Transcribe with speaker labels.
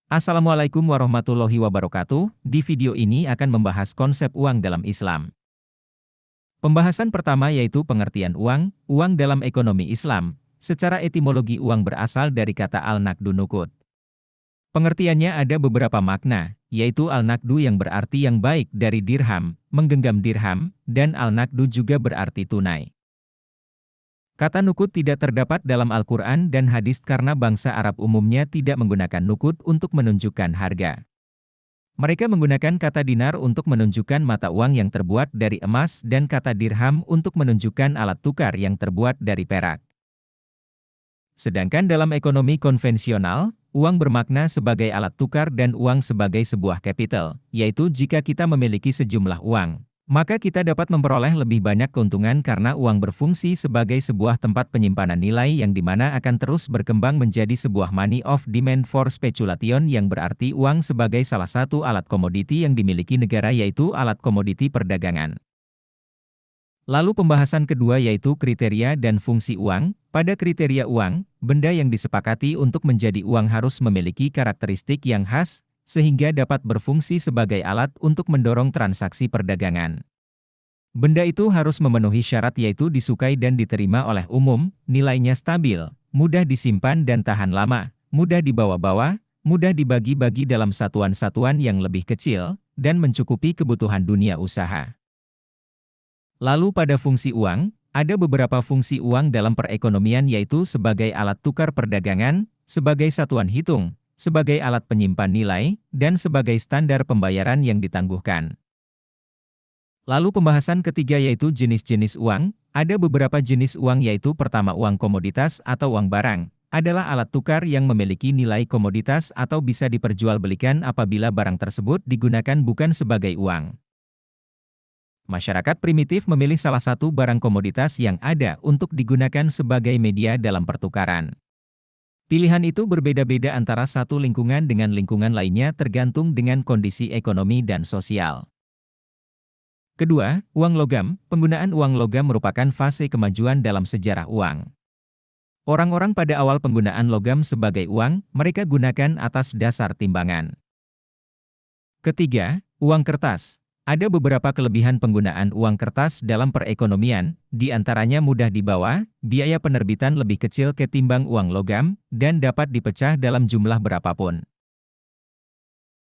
Speaker 1: Assalamualaikum warahmatullahi wabarakatuh. Di video ini akan membahas konsep uang dalam Islam. Pembahasan pertama yaitu pengertian uang. Uang dalam ekonomi Islam. Secara etimologi uang berasal dari kata al-naqdu nuqud. Pengertiannya ada beberapa makna, yaitu al-naqdu yang berarti yang baik dari dirham, menggenggam dirham, dan al-naqdu juga berarti tunai. Kata nukut tidak terdapat dalam Al-Quran dan hadis karena bangsa Arab umumnya tidak menggunakan nukut untuk menunjukkan harga. Mereka menggunakan kata dinar untuk menunjukkan mata uang yang terbuat dari emas dan kata dirham untuk menunjukkan alat tukar yang terbuat dari perak. Sedangkan dalam ekonomi konvensional, uang bermakna sebagai alat tukar dan uang sebagai sebuah capital, yaitu jika kita memiliki sejumlah uang, maka kita dapat memperoleh lebih banyak keuntungan karena uang berfungsi sebagai sebuah tempat penyimpanan nilai yang dimana akan terus berkembang menjadi sebuah money of demand for speculation yang berarti uang sebagai salah satu alat komoditi yang dimiliki negara yaitu alat komoditi perdagangan. Lalu pembahasan kedua yaitu kriteria dan fungsi uang. Pada kriteria uang, benda yang disepakati untuk menjadi uang harus memiliki karakteristik yang khas, sehingga dapat berfungsi sebagai alat untuk mendorong transaksi perdagangan. Benda itu harus memenuhi syarat yaitu disukai dan diterima oleh umum, nilainya stabil, mudah disimpan dan tahan lama, mudah dibawa-bawa, mudah dibagi-bagi dalam satuan-satuan yang lebih kecil, dan mencukupi kebutuhan dunia usaha. Lalu pada fungsi uang, ada beberapa fungsi uang dalam perekonomian yaitu sebagai alat tukar perdagangan, sebagai satuan hitung, sebagai alat penyimpan nilai, dan sebagai standar pembayaran yang ditangguhkan. Lalu pembahasan ketiga yaitu jenis-jenis uang. Ada beberapa jenis uang yaitu pertama uang komoditas atau uang barang, adalah alat tukar yang memiliki nilai komoditas atau bisa diperjualbelikan apabila barang tersebut digunakan bukan sebagai uang. Masyarakat primitif memilih salah satu barang komoditas yang ada untuk digunakan sebagai media dalam pertukaran. Pilihan itu berbeda-beda antara satu lingkungan dengan lingkungan lainnya tergantung dengan kondisi ekonomi dan sosial. Kedua, uang logam. Penggunaan uang logam merupakan fase kemajuan dalam sejarah uang. Orang-orang pada awal penggunaan logam sebagai uang, mereka gunakan atas dasar timbangan. Ketiga, uang kertas. Ada beberapa kelebihan penggunaan uang kertas dalam perekonomian, di antaranya mudah dibawa, biaya penerbitan lebih kecil ketimbang uang logam, dan dapat dipecah dalam jumlah berapapun.